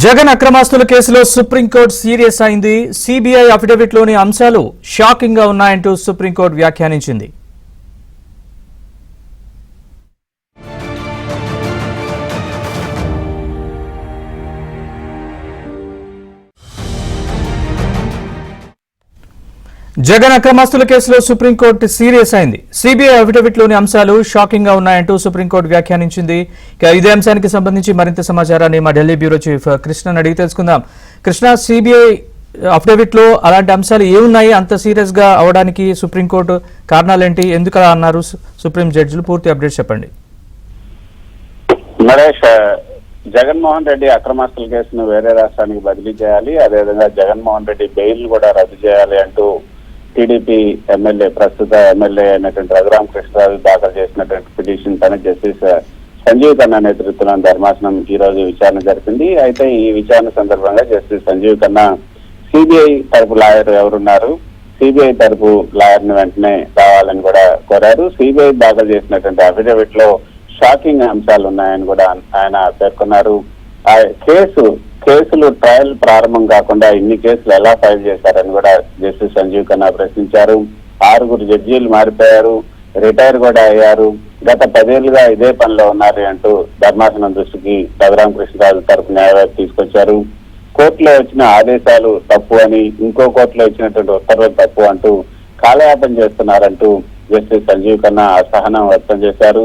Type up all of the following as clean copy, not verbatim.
జగన్ అక్రమాస్తుల కేసులో supreme court serious అయింది. CBI అఫిడవిట్లోని అంశాలు షాకింగ్ గా ఉన్నాయంటూ సుప్రీంకోర్టు వ్యాఖ్యానించింది. జగన్ అక్రమాస్తుల కేసులో సుప్రీంకోర్టు సీరియస్ అయింది. సిబిఐ అఫిడవిట్లోని అంశాలు షాకింగ్ గా ఉన్నాయంటూ సుప్రీంకోర్టు వ్యాఖ్యానించింది. ఇదే అంశానికి సంబంధించి మరింత సమాచారాన్ని మా ఢిల్లీ బ్యూరో చీఫ్ కృష్ణను అడిగి తెలుసుకుందాం. కృష్ణ, సిబిఐ అఫిడవిట్ లో అలాంటి అంశాలు ఏమున్నాయి? అంత సీరియస్ గా అవడానికి సుప్రీంకోర్టు కారణాలేంటి? ఎందుకు అలా అన్నారు సుప్రీం జడ్జిలు? పూర్తి అప్డేట్ చెప్పండి. నరేష్, జగన్మోహన్ రెడ్డి అక్రమాస్తుల కేసును వేరే రాష్ట్రానికి బదిలీ చేయాలి, అదేవిధంగా జగన్మోహన్ రెడ్డి బెయిల్ కూడా రద్దు చేయాలి అంటూ టీడీపీ ఎమ్మెల్యే, ప్రస్తుత ఎమ్మెల్యే అయినటువంటి రఘురామ కృష్ణరాజు దాఖలు చేసినటువంటి పిటిషన్ పైన జస్టిస్ సంజీవ్ ఖన్నా నేతృత్వంలోని ధర్మాసనం ఈ రోజు విచారణ జరిపింది. అయితే ఈ విచారణ సందర్భంగా జస్టిస్ సంజీవ్ ఖన్నా సిబిఐ తరపు లాయర్ ఎవరున్నారు, సిబిఐ తరపు లాయర్ ని వెంటనే రావాలని కూడా కోరారు. సిబిఐ దాఖలు చేసినటువంటి అఫిడవిట్ లో షాకింగ్ అంశాలు ఉన్నాయని కూడా ఆయన పేర్కొన్నారు. ఆ కేసులు ట్రయల్ ప్రారంభం కాకుండా ఇన్ని కేసులు ఎలా ఫైల్ చేశారని కూడా జస్టిస్ సంజీవ్ ఖన్నా ప్రశ్నించారు. 6 జడ్జీలు మారిపోయారు, రిటైర్ కూడా అయ్యారు, గత 10 ఏళ్లుగా ఇదే పనిలో ఉన్నారు అంటూ ధర్మాసనం దృష్టికి రఘురామ కృష్ణరాజు తరపు న్యాయవాది తీసుకొచ్చారు. కోర్టులో వచ్చిన ఆదేశాలు తప్పు అని, ఇంకో కోర్టులో ఇచ్చినటువంటి ఉత్తర్వులు తప్పు అంటూ కాలయాపన చేస్తున్నారంటూ జస్టిస్ సంజీవ్ ఖన్నా అసహనం వ్యక్తం చేశారు.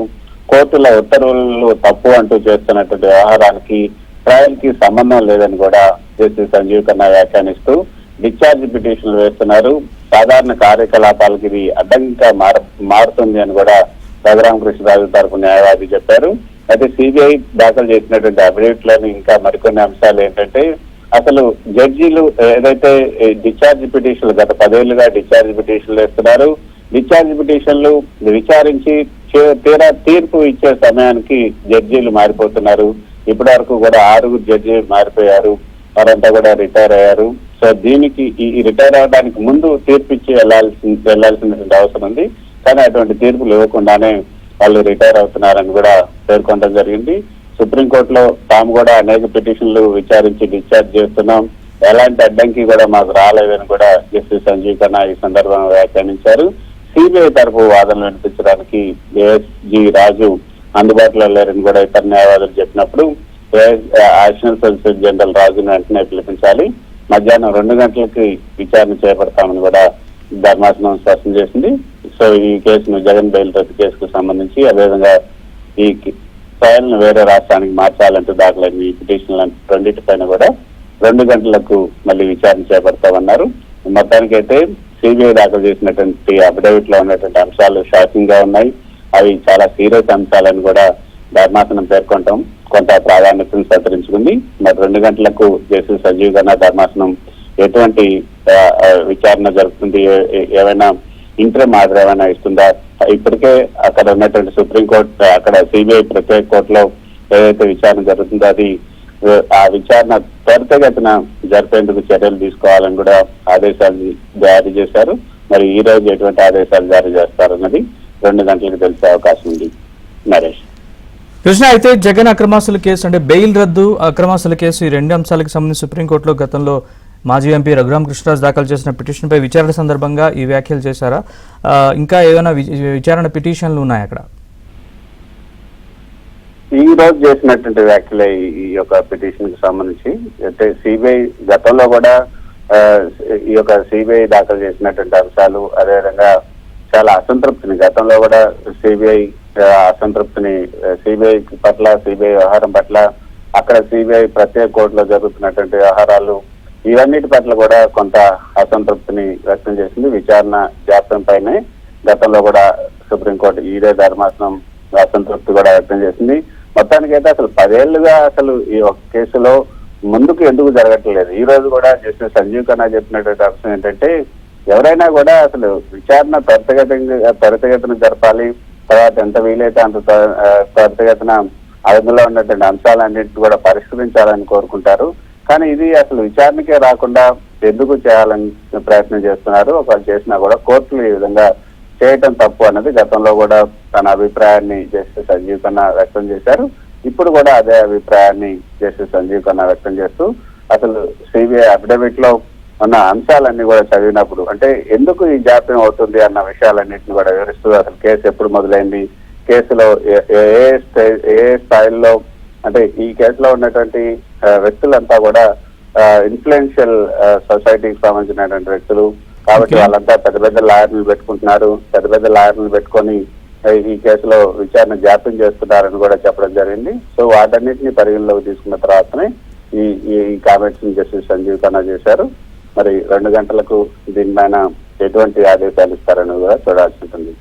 కోర్టుల ఉత్తర్వులు తప్పు అంటూ చేస్తున్నటువంటి వ్యవహారానికి ట్రయల్ కి సంబంధం లేదని కూడా జస్టిస్ సంజీవ్ ఖన్నా వ్యాఖ్యానిస్తూ డిశ్చార్జ్ పిటిషన్లు వేస్తున్నారు. సాధారణ కార్యకలాపాలకి ఇది అడ్డంగా మారుతుంది అని కూడా రఘురామకృష్ణరాజు తరపు న్యాయవాది చెప్పారు. అయితే సిబిఐ దాఖలు చేసినటువంటి అఫిడవిట్ లోని ఇంకా మరికొన్ని అంశాలు ఏంటంటే, అసలు జడ్జీలు ఏదైతే డిశ్చార్జ్ పిటిషన్లు గత 10 ఏళ్లుగా డిశ్చార్జ్ పిటిషన్లు వేస్తున్నారు, డిశ్చార్జ్ పిటిషన్లు విచారించి తీరా తీర్పు ఇచ్చే సమయానికి జడ్జీలు మారిపోతున్నారు. ఇప్పటి వరకు కూడా 6 జడ్జీలు మారిపోయారు, వారంతా కూడా రిటైర్ అయ్యారు. సో దీనికి ఈ రిటైర్ అవడానికి ముందు తీర్పు ఇచ్చి వెళ్లాల్సినటువంటి అవసరం ఉంది. కానీ అటువంటి తీర్పులు ఇవ్వకుండానే వాళ్ళు రిటైర్ అవుతున్నారని కూడా పేర్కొనడం జరిగింది. సుప్రీంకోర్టులో తాము కూడా అనేక పిటిషన్లు విచారించి డిశ్చార్జ్ చేస్తున్నాం, ఎలాంటి అడ్డంకి కూడా మాకు రాలేదని కూడా జస్టిస్ సంజీవ్ ఖన్నా ఈ సందర్భంగా వ్యాఖ్యానించారు. సిబిఐ తరపు వాదనలు వినిపించడానికి ఏఎస్జి రాజు అందుబాటులో లేరని కూడా ఇతర న్యాయవాదులు చెప్పినప్పుడు అడిషనల్ సొలిసిటర్ జనరల్ రాజును వెంటనే పిలిపించాలి, మధ్యాహ్నం 2 గంటలకి విచారణ చేపడతామని కూడా ధర్మాసనం స్పష్టం చేసింది. సో ఈ కేసును జగన్ బెయిల్ రద్దు కేసుకు సంబంధించి, అదేవిధంగా ఈ ట్రయల్ ను వేరే రాష్ట్రానికి మార్చాలంటూ దాఖలైన ఈ పిటిషన్ల 2 పైన కూడా 2 గంటలకు మళ్ళీ విచారణ చేపడతామన్నారు. మొత్తానికైతే సిబిఐ దాఖలు చేసినటువంటి అఫిడవిట్ లో ఉన్నటువంటి అంశాలు షాకింగ్ గా ఉన్నాయి. అవి చాలా సీరియస్ అంశాలని కూడా ధర్మాసనం పేర్కొనటం కొంత ప్రాధాన్యతను సంతరించుకుంది. మరి 2 గంటలకు జస్టిస్ సంజీవ్ ఖన్నా ధర్మాసనం ఎటువంటి విచారణ జరుపుతుంది, ఏమైనా ఇంటర్మ్ ఆర్డర్ ఏమైనా ఇస్తుందా? ఇప్పటికే అక్కడ ఉన్నటువంటి సుప్రీంకోర్టు, అక్కడ సిబిఐ ప్రత్యేక కోర్టులో ఏదైతే విచారణ జరుగుతుందో అది ఆ విచారణ త్వరితగతిన జరిపేందుకు చర్యలు తీసుకోవాలని కూడా ఆదేశాలు జారీ చేశారు. మరి ఈ రోజు ఎటువంటి ఆదేశాలు జారీ చేస్తారన్నది 2 గంటలకు తెలిసే అవకాశం ఉంది. నరేష్ కృష్ణ, అయితే జగన్ అక్రమాస్తుల కేసు అంటే బెయిల్ రద్దు, అక్రమాస్తుల కేసు, ఈ 2 అంశాలకు సంబంధించి సుప్రీంకోర్టులో గతంలో మాజీ ఎంపీ రఘురామ కృష్ణరాజు దాఖలు చేసిన పిటిషన్పై విచారణ సందర్భంగా ఈ వ్యాఖ్యలు చేశారా? ఇంకా ఏమైనా విచారణ పిటిషన్లు ఉన్నాయి అక్కడ? ఈ రోజు చేసినటువంటి వ్యాఖ్యలే ఈ యొక్క పిటిషన్ కి సంబంధించి. అయితే సిబిఐ గతంలో కూడా ఈ యొక్క సిబిఐ దాఖలు చేసినటువంటి అంశాలు, అదేవిధంగా చాలా అసంతృప్తిని గతంలో కూడా సిబిఐ అసంతృప్తిని సిబిఐ పట్ల, సిబిఐ వ్యవహారం పట్ల, అక్కడ సిబిఐ ప్రత్యేక కోర్టులో జరుగుతున్నటువంటి వ్యవహారాలు, ఇవన్నిటి పట్ల కూడా కొంత అసంతృప్తిని వ్యక్తం చేసింది. విచారణ జాప్యం పైనే గతంలో కూడా సుప్రీంకోర్టు ఇదే ధర్మాసనం అసంతృప్తి కూడా వ్యక్తం చేసింది. మొత్తానికైతే అసలు 10 ఏళ్లుగా అసలు ఈ ఒక కేసులో ముందుకు ఎందుకు జరగట్లేదు? ఈ రోజు కూడా జస్టిస్ సంజీవ్ ఖన్నా చెప్పినటువంటి అంశం ఏంటంటే, ఎవరైనా కూడా అసలు విచారణ త్వరితగతిన జరపాలి, తర్వాత ఎంత వీలైతే అంత త్వరితగతిన అందులో ఉన్నటువంటి అంశాలన్నింటినీ కూడా పరిష్కరించాలని కోరుకుంటారు. కానీ ఇది అసలు విచారణకే రాకుండా ఎందుకు చేయాలని ప్రయత్నం చేస్తున్నారు? ఒకవేళ చేసినా కూడా కోర్టులు ఈ విధంగా చేయటం తప్పు అన్నది గతంలో కూడా తన అభిప్రాయాన్ని జస్టిస్ సంజీవ్ ఖన్నా వ్యక్తం చేశారు. ఇప్పుడు కూడా అదే అభిప్రాయాన్ని జస్టిస్ సంజీవ్ ఖన్నా వ్యక్తం చేస్తూ అసలు సిబిఐ అఫిడవిట్ లో ఉన్న అంశాలన్నీ కూడా చదివినప్పుడు అంటే ఎందుకు ఈ జాప్యం అవుతుంది అన్న విషయాలన్నింటినీ కూడా వివరిస్తూ అసలు కేసు ఎప్పుడు మొదలైంది, కేసులో ఏ స్థాయిల్లో అంటే ఈ కేసులో ఉన్నటువంటి వ్యక్తులంతా కూడా ఇన్ఫ్లుయెన్షియల్ సొసైటీకి సంబంధించినటువంటి వ్యక్తులు కాబట్టి వాళ్ళంతా పెద్ద పెద్ద లాయర్లు పెట్టుకుంటున్నారు, పెద్ద పెద్ద లాయర్లు పెట్టుకొని ఈ కేసులో విచారణ జాప్యం చేస్తున్నారని కూడా చెప్పడం జరిగింది. సో వాటన్నిటిని పరిగణలోకి తీసుకున్న తర్వాతనే ఈ కామెంట్స్ ని జస్టిస్ సంజీవ్ ఖన్నా చేశారు. మరి 2 గంటలకు దీనిపైన ఎటువంటి ఆదేశాలు ఇస్తారని కూడా చూడాల్సి ఉంటుంది.